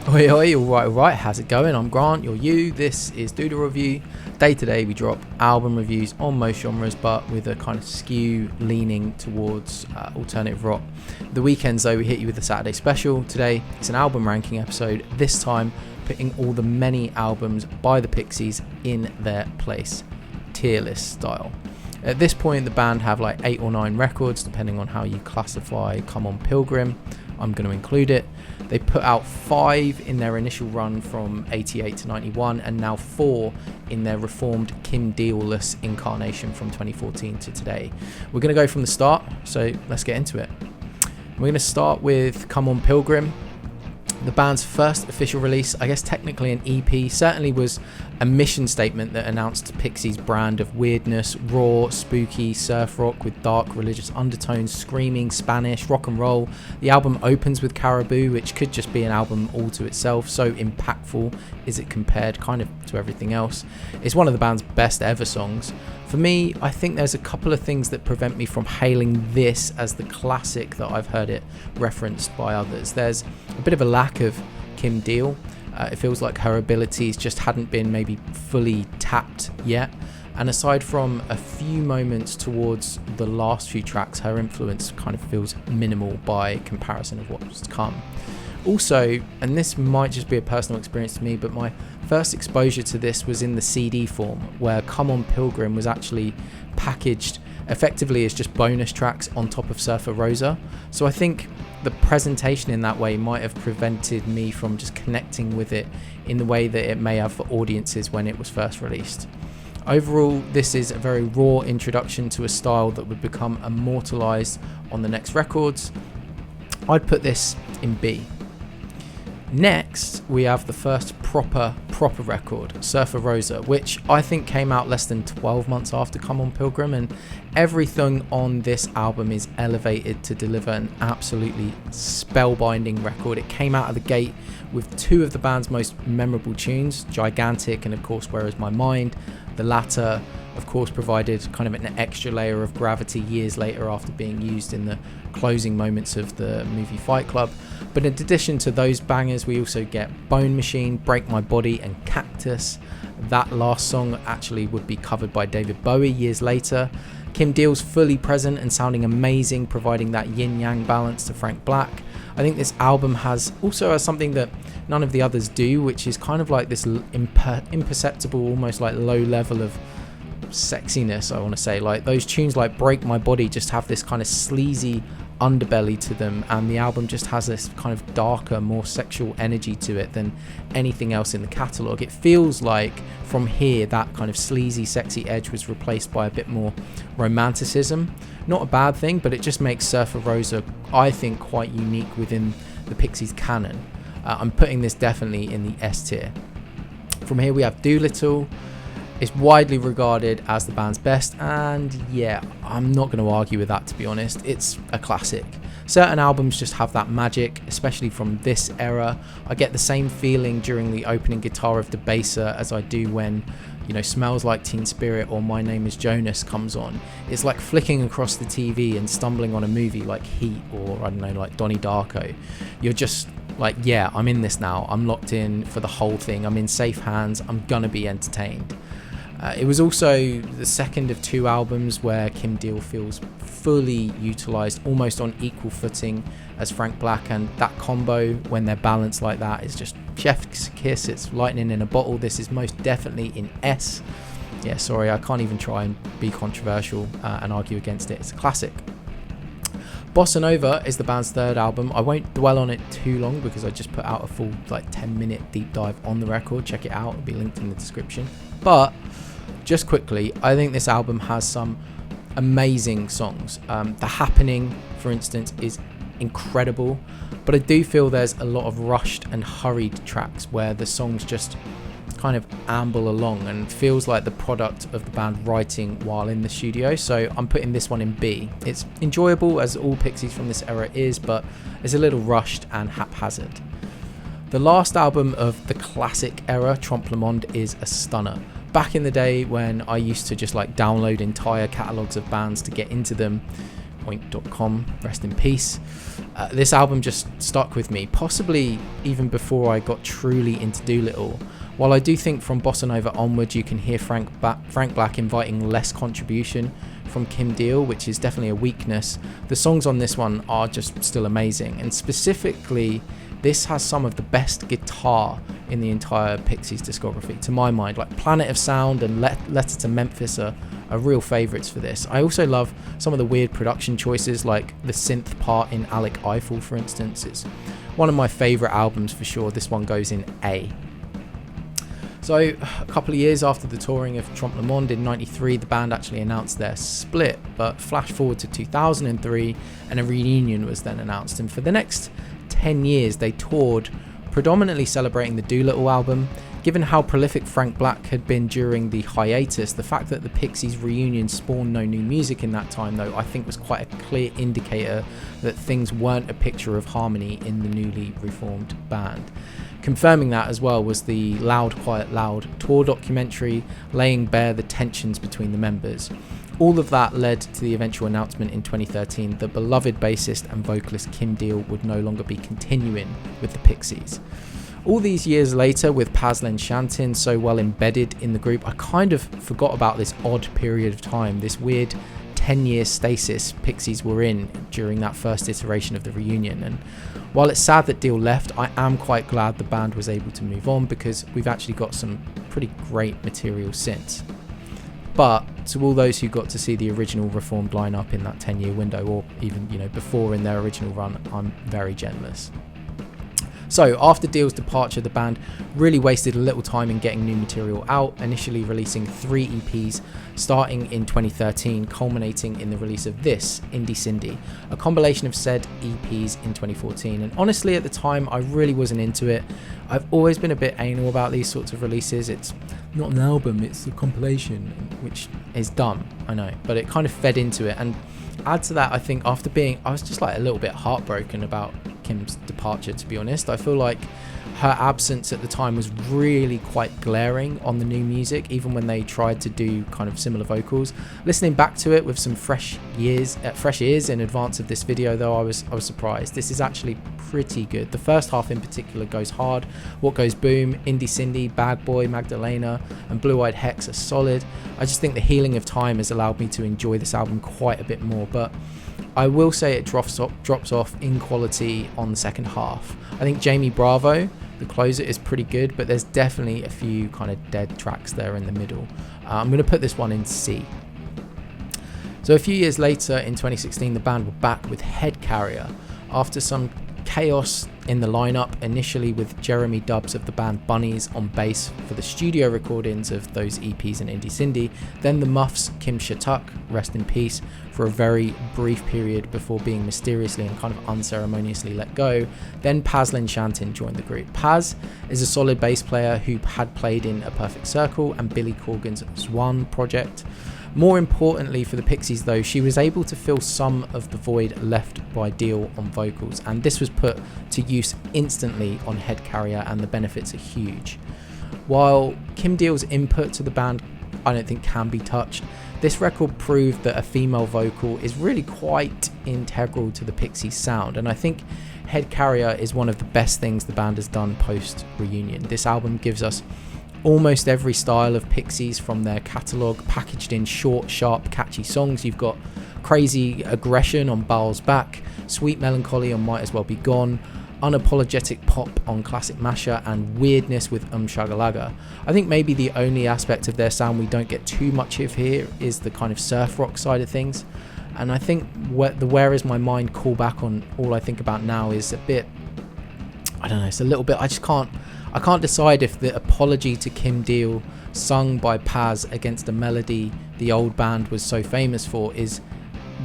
Oi, oi, alright, how's it going? I'm Grant, you're you, this is DoodleReview. Day to day we drop album reviews on most genres, but with a kind of skew leaning towards alternative rock. The weekends though, we hit you with a Saturday special. Today it's an album ranking episode, this time putting all the many albums by the Pixies in their place, tier list style. At this point the band have like 8 or 9 records depending on how you classify Come On Pilgrim. I'm going to include it. They put out 5 in their initial run from 88 to 91 and now 4 in their reformed Kim Deal-less incarnation from 2014 to today. We're going to go from the start, so let's get into it. We're going to start with Come On Pilgrim. The band's first official release, I guess technically an EP, certainly was a mission statement that announced Pixies' brand of weirdness, raw, spooky surf rock with dark religious undertones, screaming, Spanish, rock and roll. The album opens with Caribou, which could just be an album all to itself, so impactful is it compared kind of to everything else. It's one of the band's best ever songs. For me, I think there's a couple of things that prevent me from hailing this as the classic that I've heard it referenced by others. There's a bit of a lack of Kim Deal. It feels like her abilities just hadn't been maybe fully tapped yet. And aside from a few moments towards the last few tracks, her influence kind of feels minimal by comparison of what's to come. Also, and this might just be a personal experience to me, but my first exposure to this was in the CD form, where Come On Pilgrim was actually packaged effectively as just bonus tracks on top of Surfer Rosa. So I think the presentation in that way might have prevented me from just connecting with it in the way that it may have for audiences when it was first released. Overall, this is a very raw introduction to a style that would become immortalized on the next records. I'd put this in B. Next, we have the first proper record, Surfer Rosa, which I think came out less than 12 months after Come On Pilgrim, and everything on this album is elevated to deliver an absolutely spellbinding record. It came out of the gate with 2 of the band's most memorable tunes, Gigantic and of course Where Is My Mind. The latter of course provided kind of an extra layer of gravity years later after being used in the closing moments of the movie Fight Club. But in addition to those bangers, we also get Bone Machine, Break My Body and Cactus. That last song actually would be covered by David Bowie years later. Kim Deal's fully present and sounding amazing, providing that yin-yang balance to Frank Black. I think this album has something that none of the others do, which is kind of like this imperceptible, almost like low level of sexiness, I want to say. Like those tunes like Break My Body just have this kind of sleazy underbelly to them, and the album just has this kind of darker, more sexual energy to it than anything else in the catalogue. It feels like from here that kind of sleazy, sexy edge was replaced by a bit more romanticism. Not a bad thing, but it just makes Surfer Rosa, I think, quite unique within the Pixies canon. I'm putting this definitely in the S tier. From here we have Doolittle. It's widely regarded as the band's best, and yeah, I'm not going to argue with that, to be honest. It's a classic. Certain albums just have that magic, especially from this era. I get the same feeling during the opening guitar of Debaser as I do when, Smells Like Teen Spirit or My Name Is Jonas comes on. It's like flicking across the TV and stumbling on a movie like Heat or, like Donnie Darko. You're just like, yeah, I'm in this now. I'm locked in for the whole thing. I'm in safe hands. I'm gonna be entertained. It was also the second of 2 albums where Kim Deal feels fully utilised, almost on equal footing as Frank Black, and that combo, when they're balanced like that, is just chef's kiss. It's lightning in a bottle. This is most definitely in S. Yeah, sorry, I can't even try and be controversial and argue against it. It's a classic. Bossanova is the band's 3rd album. I won't dwell on it too long because I just put out a full 10-minute deep dive on the record. Check it out, it'll be linked in the description. But just quickly, I think this album has some amazing songs. The Happening, for instance, is incredible, but I do feel there's a lot of rushed and hurried tracks where the songs just kind of amble along and feels like the product of the band writing while in the studio. So I'm putting this one in B. It's enjoyable, as all Pixies from this era is, but it's a little rushed and haphazard. The last album of the classic era, Tromp Monde, is a stunner. Back in the day when I used to just download entire catalogues of bands to get into them, Oink.com, rest in peace. This album just stuck with me, possibly even before I got truly into Doolittle. While I do think from Bossanova onwards you can hear Frank Black inviting less contribution from Kim Deal, which is definitely a weakness, the songs on this one are just still amazing, and specifically this has some of the best guitar in the entire Pixies discography to my mind. Like Planet of Sound and Letter to Memphis are real favourites for this. I also love some of the weird production choices, like the synth part in Alec Eiffel for instance. It's one of my favourite albums for sure. This one goes in A. So a couple of years after the touring of Tromp Le Monde in '93, the band actually announced their split, but flash forward to 2003 and a reunion was then announced, and for the next 10 years they toured, predominantly celebrating the Doolittle album. Given how prolific Frank Black had been during the hiatus, the fact that the Pixies reunion spawned no new music in that time though, I think was quite a clear indicator that things weren't a picture of harmony in the newly reformed band. Confirming that as well was the Loud Quiet Loud tour documentary, laying bare the tensions between the members. All of that led to the eventual announcement in 2013 that beloved bassist and vocalist Kim Deal would no longer be continuing with the Pixies. All these years later, with Pazlen Shantin so well embedded in the group, I kind of forgot about this odd period of time, this weird 10-year stasis Pixies were in during that first iteration of the reunion. And while it's sad that Deal left, I am quite glad the band was able to move on, because we've actually got some pretty great material since. But to all those who got to see the original reformed lineup in that 10-year window, or even before in their original run, I'm very jealous. So after Deal's departure, the band really wasted a little time in getting new material out, initially releasing 3 EPs starting in 2013, culminating in the release of this, Indie Cindy, a compilation of said EPs in 2014. And honestly, at the time, I really wasn't into it. I've always been a bit anal about these sorts of releases. It's not an album, it's a compilation, which is dumb, I know, but it kind of fed into it. And add to that, I think I was just like a little bit heartbroken about Kim's departure, to be honest. I feel like her absence at the time was really quite glaring on the new music, even when they tried to do kind of similar vocals. Listening back to it with some fresh ears in advance of this video though, I was surprised. This is actually pretty good. The first half in particular goes hard. What Goes Boom, Indie Cindy, Bad Boy, Magdalena and Blue Eyed Hex are solid. I just think the healing of time has allowed me to enjoy this album quite a bit more, but I will say it drops off in quality on the second half. I think Jamie Bravo, the closer, is pretty good, but there's definitely a few kind of dead tracks there in the middle. I'm going to put this one in C. So a few years later, in 2016, the band were back with Head Carrier. After some chaos in the lineup, initially with Jeremy Dubbs of the band Bunnies on bass for the studio recordings of those EPs and Indie Cindy, then the Muffs' Kim Shatuk, rest in peace, for a very brief period before being mysteriously and kind of unceremoniously let go. Then Pazlen Shantin joined the group. Paz is a solid bass player who had played in A Perfect Circle and Billy Corgan's Swan project. More importantly for the Pixies though, she was able to fill some of the void left by Deal on vocals, and this was put to use instantly on Head Carrier, and the benefits are huge. While Kim Deal's input to the band I don't think can be touched, this record proved that a female vocal is really quite integral to the Pixies sound, and I think Head Carrier is one of the best things the band has done post reunion. This album gives us almost every style of Pixies from their catalogue, packaged in short, sharp, catchy songs. You've got crazy aggression on Baal's Back, sweet melancholy on Might As Well Be Gone, unapologetic pop on Classic Masher, and weirdness with Shagalaga. I think maybe the only aspect of their sound we don't get too much of here is the kind of surf rock side of things. And I think the Where Is My Mind callback on All I Think About Now is a bit, I don't know, it's a little bit, I can't decide if the apology to Kim Deal sung by Paz against a melody the old band was so famous for is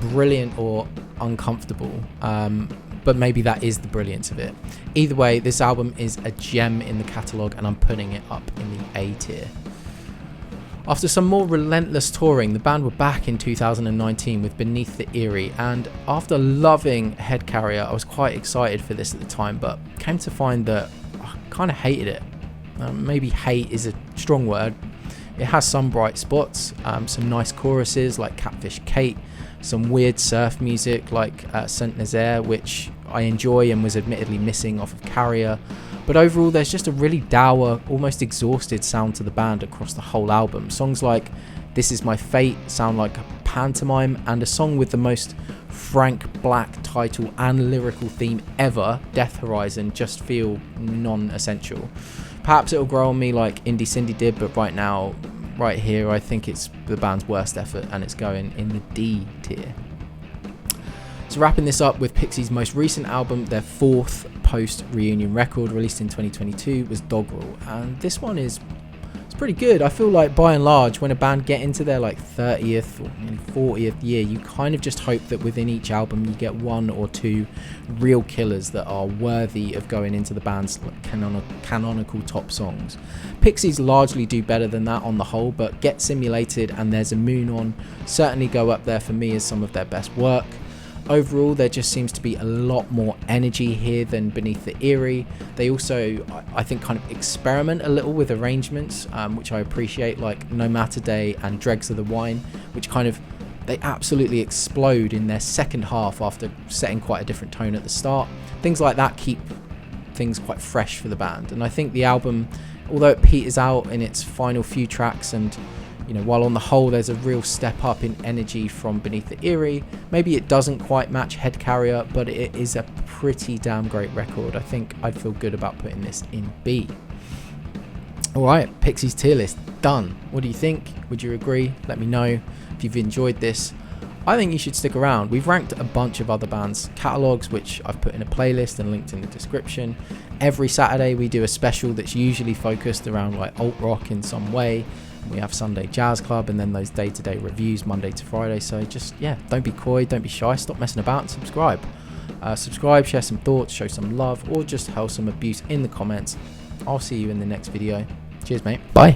brilliant or uncomfortable, but maybe that is the brilliance of it. Either way, this album is a gem in the catalogue and I'm putting it up in the A tier. After some more relentless touring, the band were back in 2019 with Beneath the Eyrie, and after loving Head Carrier, I was quite excited for this at the time, but came to find that I kind of hated it. Maybe hate is a strong word. It has some bright spots, some nice choruses like Catfish Kate, some weird surf music like Saint Nazaire, which I enjoy and was admittedly missing off of Carrier. But overall, there's just a really dour, almost exhausted sound to the band across the whole album. Songs like This Is My Fate sound like a pantomime, and a song with the most frank black title and lyrical theme ever, Death Horizon, just feel non-essential. Perhaps it'll grow on me like Indie Cindy did, but right now, right here, I think it's the band's worst effort and it's going in the D tier. So wrapping this up with Pixies' most recent album, their fourth post-reunion record released in 2022 was Doggerel, and this one is pretty good. I feel like by and large, when a band get into their like 30th or nearly 40th year, you kind of just hope that within each album you get one or two real killers that are worthy of going into the band's canonical top songs. Pixies largely do better than that on the whole, but Get Simulated and There's a Moon On certainly go up there for me as some of their best work. Overall, there just seems to be a lot more energy here than Beneath the Eyrie. They also, I think, kind of experiment a little with arrangements, which I appreciate, like No Matter Day and Dregs of the Wine, which kind of, they absolutely explode in their second half after setting quite a different tone at the start. Things like that keep things quite fresh for the band. And I think the album, although it peters out in its final few tracks and while on the whole there's a real step up in energy from Beneath the Eyrie, maybe it doesn't quite match Head Carrier, but it is a pretty damn great record. I think I'd feel good about putting this in B. Alright, Pixies tier list done. What do you think? Would you agree? Let me know if you've enjoyed this. I think you should stick around. We've ranked a bunch of other bands' catalogues, which I've put in a playlist and linked in the description. Every Saturday we do a special that's usually focused around like alt rock in some way. We have Sunday Jazz Club and then those day-to-day reviews Monday to Friday. So just, don't be coy, don't be shy, stop messing about and subscribe. Subscribe, share some thoughts, show some love, or just hurl some abuse in the comments. I'll see you in the next video. Cheers, mate. Bye.